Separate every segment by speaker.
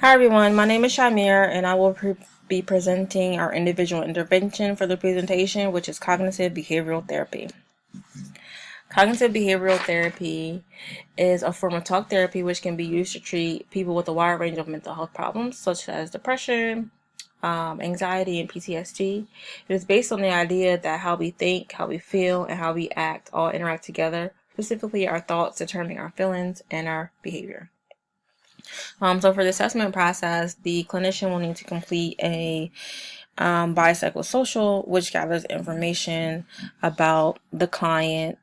Speaker 1: Hi everyone, my name is Shamir and I will be presenting our individual intervention for the presentation, which is cognitive behavioral therapy. Cognitive behavioral therapy is a form of talk therapy which can be used to treat people with a wide range of mental health problems such as depression, anxiety, and PTSD. It is based on the idea that how we think, how we feel, and how we act all interact together. Specifically, our thoughts determine our feelings and our behavior. So for the assessment process, the clinician will need to complete a biopsychosocial, which gathers information about the client,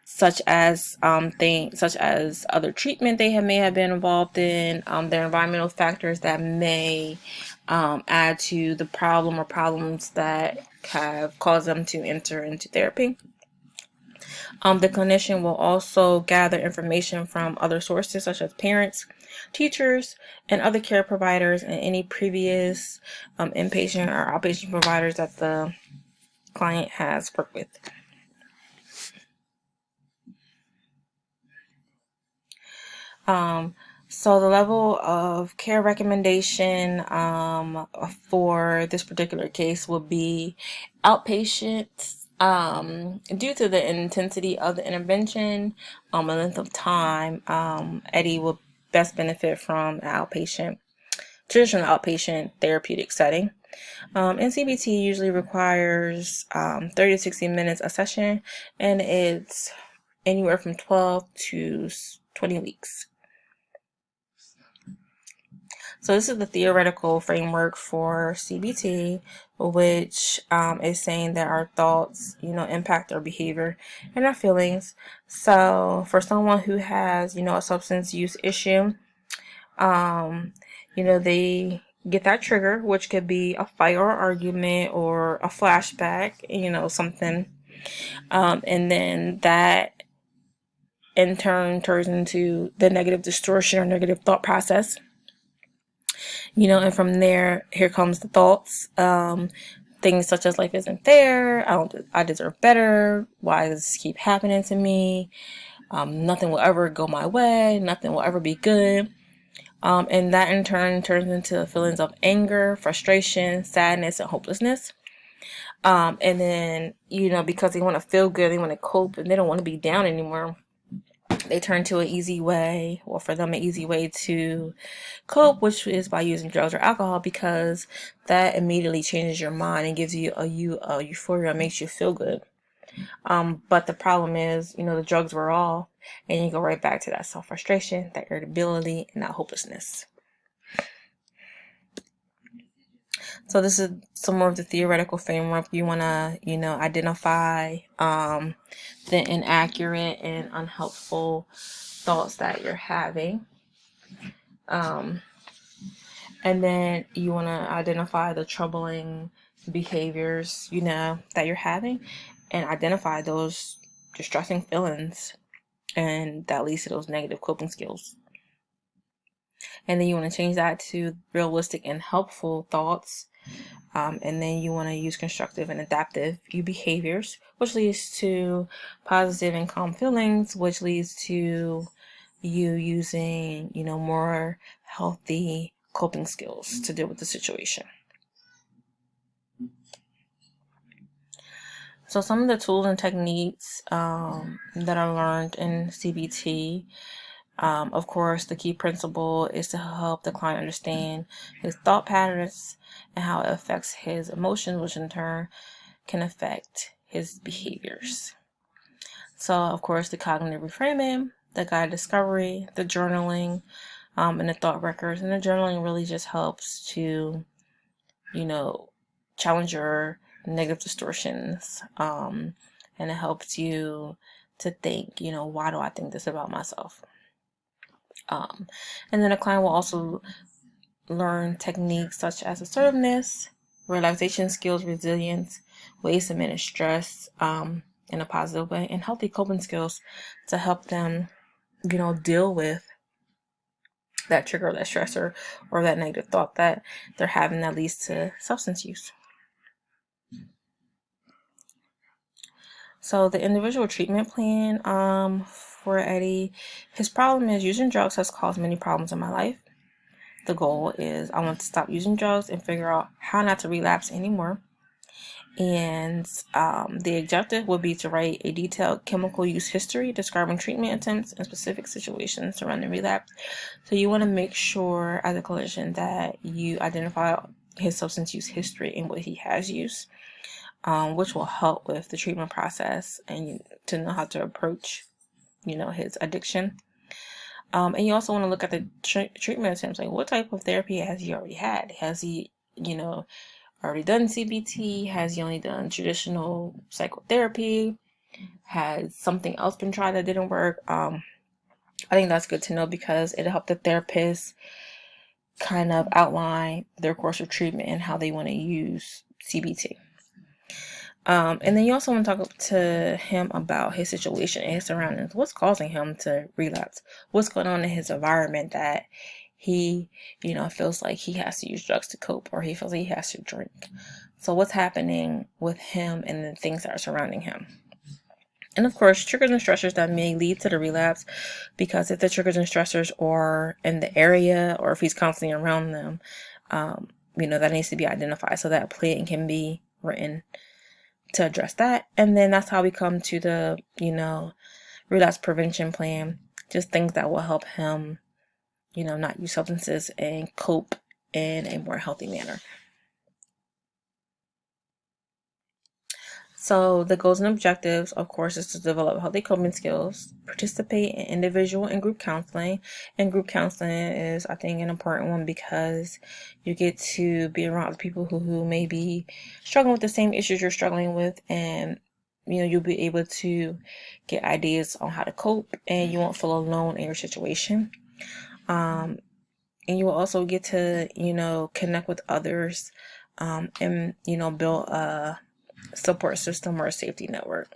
Speaker 1: such as other treatment they may have been involved in, their environmental factors that may add to the problem or problems that have caused them to enter into therapy. The clinician will also gather information from other sources such as parents, teachers, and other care providers, and any previous inpatient or outpatient providers that the client has worked with. So the level of care recommendation for this particular case would be outpatient. Due to the intensity of the intervention, and length of time, Eddie will best benefit from traditional outpatient therapeutic setting. And CBT usually requires 30 to 60 minutes a session, and it's anywhere from 12 to 20 weeks. So this is the theoretical framework for CBT, which is saying that our thoughts, impact our behavior and our feelings. So for someone who has, a substance use issue, they get that trigger, which could be a fight or argument or a flashback, something. And then that in turn turns into the negative distortion or negative thought process. And from there, here comes the thoughts. Things such as life isn't fair. I deserve better. Why does this keep happening to me? Nothing will ever go my way. Nothing will ever be good. And that in turn turns into feelings of anger, frustration, sadness, and hopelessness. And then, because they want to feel good, they want to cope, and they don't want to be down anymore, they turn to an easy way, or for them, an easy way to cope, which is by using drugs or alcohol, because that immediately changes your mind and gives you a euphoria, makes you feel good. But the problem is, the drugs were all, and you go right back to that self-frustration, that irritability, and that hopelessness. So this is some more of the theoretical framework. You want to, identify the inaccurate and unhelpful thoughts that you're having. And then you want to identify the troubling behaviors, that you're having, and identify those distressing feelings, and that leads to those negative coping skills. And then you want to change that to realistic and helpful thoughts. And then you want to use constructive and adaptive behaviors, which leads to positive and calm feelings, which leads to you using, more healthy coping skills to deal with the situation. So some of the tools and techniques that I learned in CBT, of course, the key principle is to help the client understand his thought patterns and how it affects his emotions, which in turn can affect his behaviors. So, of course, the cognitive reframing, the guided discovery, the journaling, and the thought records. And the journaling really just helps to, challenge your negative distortions, and it helps you to think, why do I think this about myself? And then a client will also learn techniques such as assertiveness, relaxation skills, resilience, ways to manage stress in a positive way, and healthy coping skills to help them, deal with that trigger, that stressor, or that negative thought that they're having that leads to substance use. So the individual treatment plan for Eddie, his problem is using drugs has caused many problems in my life. The goal is I want to stop using drugs and figure out how not to relapse anymore. And the objective would be to write a detailed chemical use history describing treatment attempts and specific situations surrounding relapse. So you want to make sure as a clinician that you identify his substance use history and what he has used, which will help with the treatment process and to know how to approach, his addiction. And you also want to look at the treatment attempts, like what type of therapy has he already had? Has he, already done CBT? Has he only done traditional psychotherapy? Has something else been tried that didn't work? I think that's good to know because it'll help the therapist kind of outline their course of treatment and how they want to use CBT. And then you also want to talk to him about his situation and his surroundings. What's causing him to relapse? What's going on in his environment that he, feels like he has to use drugs to cope, or he feels like he has to drink? So what's happening with him and the things that are surrounding him? And of course, triggers and stressors that may lead to the relapse, because if the triggers and stressors are in the area or if he's constantly around them, that needs to be identified so that a plan can be written to address that. And then that's how we come to the, relapse prevention plan, just things that will help him, not use substances and cope in a more healthy manner. So the goals and objectives, of course, is to develop healthy coping skills, participate in individual and group counseling. And group counseling is, I think, an important one because you get to be around other people who may be struggling with the same issues you're struggling with, and you'll be able to get ideas on how to cope, and you won't feel alone in your situation. And you will also get to, connect with others, and, build a support system or a safety network.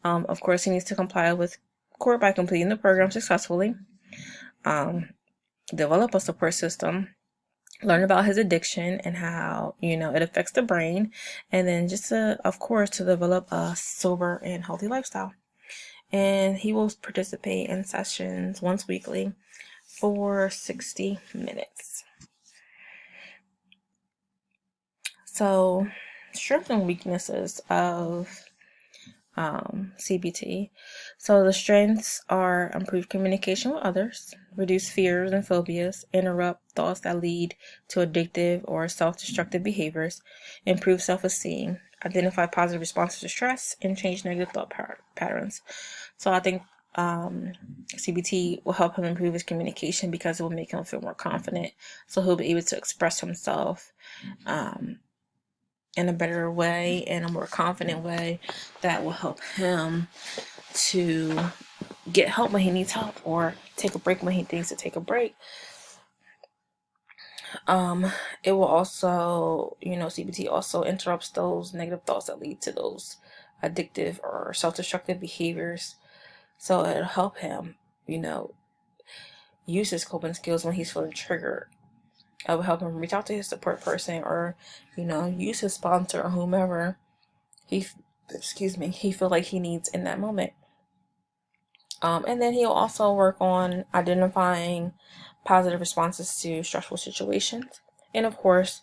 Speaker 1: Of course, he needs to comply with court by completing the program successfully, develop a support system, learn about his addiction and how, it affects the brain, and then just to, of course, to develop a sober and healthy lifestyle. And he will participate in sessions once weekly for 60 minutes. So, strengths and weaknesses of CBT. So the strengths are improved communication with others, reduce fears and phobias, interrupt thoughts that lead to addictive or self-destructive behaviors, improve self-esteem, identify positive responses to stress, and change negative thought patterns. So I think CBT will help him improve his communication because it will make him feel more confident. So he'll be able to express himself in a better way, in a more confident way that will help him to get help when he needs help or take a break when he thinks to take a break. It will also, CBT also interrupts those negative thoughts that lead to those addictive or self-destructive behaviors. So it'll help him, use his coping skills when he's feeling triggered. It will help him reach out to his support person or, use his sponsor or whomever he feel like he needs in that moment. And then he'll also work on identifying positive responses to stressful situations. And of course,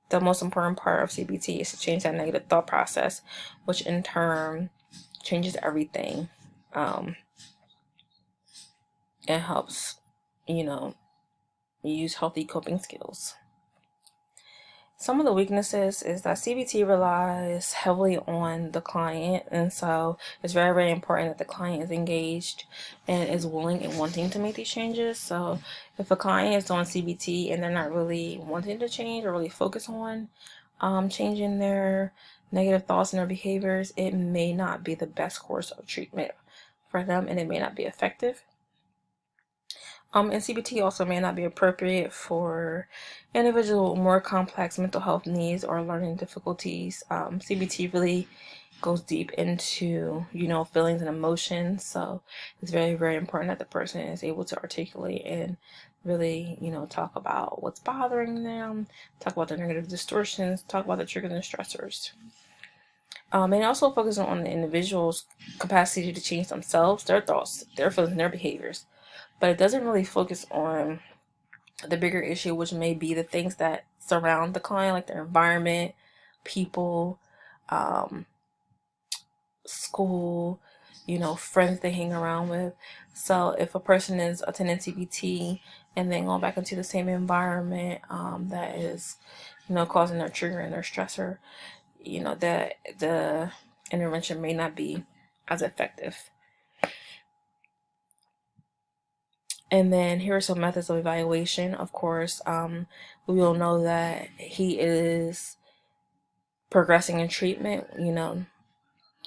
Speaker 1: the most important part of CBT is to change that negative thought process, which in turn changes everything. And helps, use healthy coping skills. Some of the weaknesses is that CBT relies heavily on the client, and so it's very, very important that the client is engaged and is willing and wanting to make these changes. So if a client is on CBT and they're not really wanting to change or really focus on changing their negative thoughts and their behaviors, it may not be the best course of treatment for them, and it may not be effective. And CBT also may not be appropriate for individuals with more complex mental health needs or learning difficulties. CBT really goes deep into, feelings and emotions. So it's very, very important that the person is able to articulate and really, talk about what's bothering them, talk about the negative distortions, talk about the triggers and stressors. And also focusing on the individual's capacity to change themselves, their thoughts, their feelings, and their behaviors. But it doesn't really focus on the bigger issue, which may be the things that surround the client, like their environment, people, um, school, friends they hang around with. So if a person is attending CBT and then going back into the same environment that is, causing their trigger and their stressor, that the intervention may not be as effective. And then here are some methods of evaluation. Of course, we will know that he is progressing in treatment,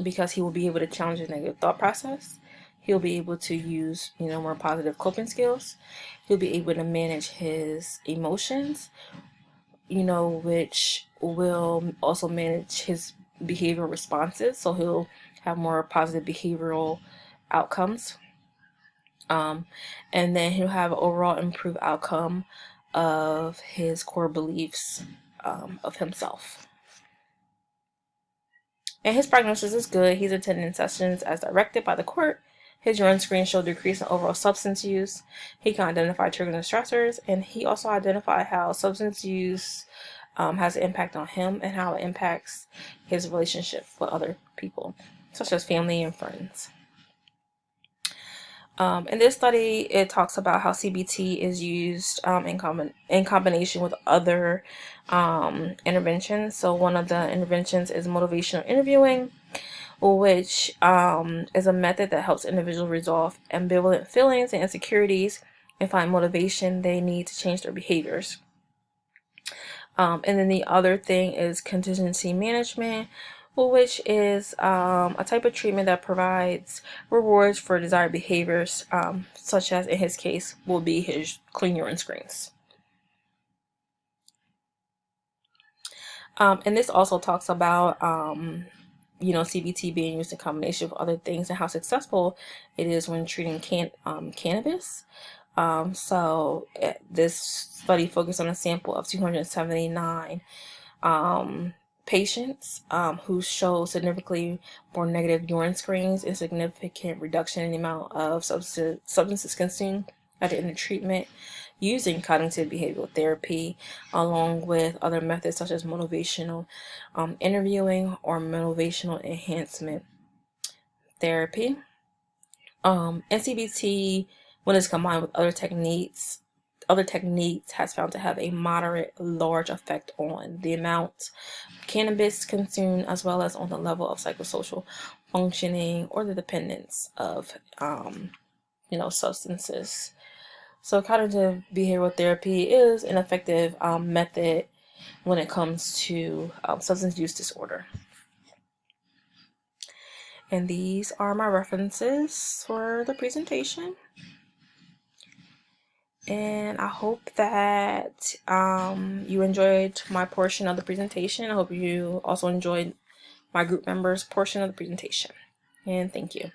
Speaker 1: because he will be able to challenge his negative thought process. He'll be able to use, more positive coping skills. He'll be able to manage his emotions, which will also manage his behavioral responses. So he'll have more positive behavioral outcomes. And then he'll have an overall improved outcome of his core beliefs of himself. And his prognosis is good. He's attending sessions as directed by the court. His urine screen showed decrease in overall substance use. He can identify triggers and stressors, and he also identified how substance use has an impact on him and how it impacts his relationship with other people, such as family and friends. In this study, it talks about how CBT is used in combination with other interventions. So one of the interventions is motivational interviewing, which is a method that helps individuals resolve ambivalent feelings and insecurities and find motivation they need to change their behaviors. And then the other thing is contingency management, which is a type of treatment that provides rewards for desired behaviors, such as in his case will be his clean urine screens. And this also talks about CBT being used in combination with other things and how successful it is when treating cannabis. So this study focused on a sample of 279 patients who show significantly more negative urine screens and significant reduction in the amount of substances consumed at the end of treatment using cognitive behavioral therapy, along with other methods such as motivational interviewing or motivational enhancement therapy. NCBT, when it's combined with other techniques has found to have a moderate large effect on the amount of cannabis consumed, as well as on the level of psychosocial functioning or the dependence of substances. So cognitive behavioral therapy is an effective method when it comes to substance use disorder. And these are my references for the presentation. And I hope that you enjoyed my portion of the presentation. I hope you also enjoyed my group members' portion of the presentation. And thank you.